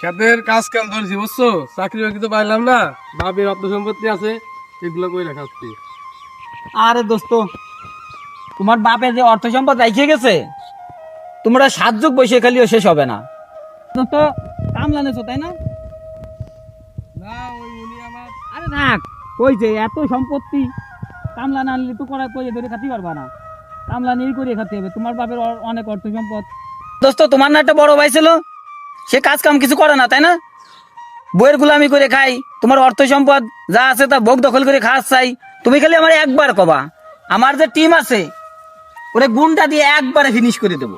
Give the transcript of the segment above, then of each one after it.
খেতের কাজ কাম ধরেছি বুঝছো, চাকরি বাকরি তো পাইলাম না, বাপের অর্থ সম্পত্তি আছে এগুলো কই রাখাচ্ছি। আরে দোস্ত, তোমার বাপে যে অর্থ সম্পদ রেখে গেছে, তোমরা 7 যুগ বসে খালিও শেষ হবে না। দোস্ত কামলা নেছো তাই না? না ওই উনি আমার আরে থাক, ওই যে এত সম্পত্তি, কামলা না নিলে তো কই ধরে খাতে পারবা না, কামলা নিয়েই করে খাতে হবে। তোমার বাপের অনেক অর্থ সম্পদ। দোস্ত তোমার না একটা বড় ভাই ছিল, সে কাজ কাম কিছু করে না তাই না? বইয়ের গুলামি করে খাই, তোমার অর্থ সম্পদ যা আছে তা ভোগ দখল করে খাস চাই। তুমি খালি আমার একবার কবা, আমার যে টিম আছে ওরে গুণটা দিয়ে একবারে ফিনিশ করে দেবো।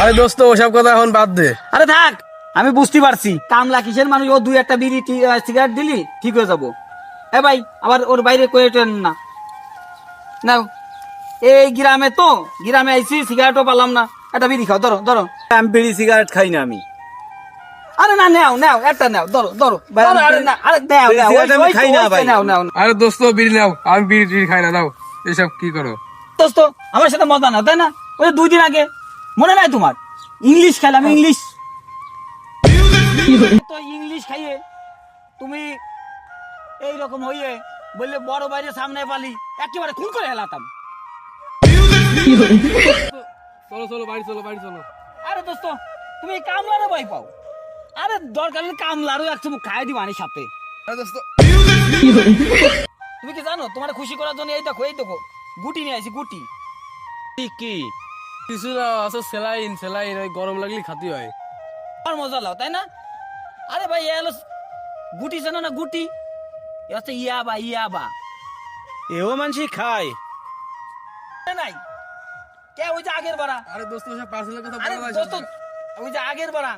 আরে দোস্ত ওসব কথা এখন বাদ দে। আরে থাক, আমি বুঝতে পারছি কামলা কিসের মানুষ। ও 2-1টা বিড়ি সিগারেট দিলি ঠিক হয়ে যাবো। এ ভাই আবার ওর বাইরে কয়েটেন না। নাও, এই গ্রামে তো, গ্রামে আইছি সিগারেটও পালাম না, একটা বিড়ি খাও, ধরো ধরো। আমি বিড়ি সিগারেট খাই না আমি। আরে না, নাও নাও, একটা নাও, ধরো ধরো। আরে না, আরে নাও নাও, সিগারেট আমি খাই না ভাই। নাও নাও। আরে দোস্ত বিড়ি নাও, আমি বিড়ি টিড়ি খাই না, দাও। এসব কি করো? দোস্ত আমার সাথে মজা না তাই না? ওই 2 দিন আগে মনে নাই তোমার, ইংলিশ খেলাম, ইংলিশ তো ইংলিশ খাইয়ে তুমি এইরকম হইয়ে বললে বড় বাইরে সামনে পালি একেবারে খুন করে হেলাতাম। চলো চলো বাড়ি চলো, বাড়ি চলো। আরে দোস্ত তুমি কামলারও ভয় পাও? আরে দরকার হলে কামলারও এক চুমুক খাই দিবা আনি সাথে। আরে দোস্ত তুমি কি জানো তোমার খুশি করার জন্য এই দেখো গুটি নিয়ে আইছি, গুটি। কি কিছু না, আছে সেলাইন সেলাইন, ওই গরম লাগলে খাতি হয়। আর মজা লাও তাই না? আরে ভাই এ হলো গুটি, জানো না গুটি? এ হচ্ছে ইয়াবা, ইয়াবা। এও মানুষ খায়। নাই কে ওই যে আগের বাড়া। আরে দোস্ত ওসব পার্সেলের কথা আরে বলা দোস্ত যায়। ওই যে আগের বাড়া,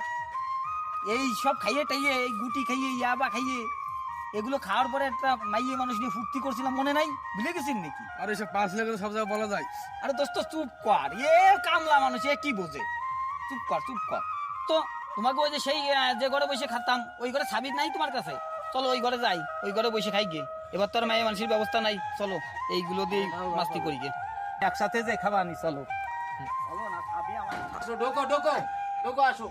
এই সব খাইয়ে টাইয়ে, এই গুটি খাইয়ে, ইয়াবা খাইয়ে, এগুলো খাওয়ার পরে একটা মাইয়ে মানুষ নিয়ে ফুর্তি করছিলাম, মনে নাই? ভুলে গেছেন নাকি? আরে এসব পার্সেলের কথা সব জায়গায় বলা যায়। আরে দোস্ত চুপ কর, এ কামলা মানুষ, এ কি বোঝে? চুপ কর চুপ কর। তো তোমাকে ওই যে সেই যে ঘরে বসে খাতাম, ওই ঘরে সাবিত নাই তোমার কাছে? চলো ওই ঘরে যাই, ওই ঘরে বসে খাই গে। এবার তো আর মায়ের মানুষের ব্যবস্থা নাই, চলো এইগুলো দিয়ে মাস্তি করি গে, একসাথে যে খাবা আনি। চলো চলো না, খাবি আমার। আসো ঢোকো ঢোকো ঢোকো আসো।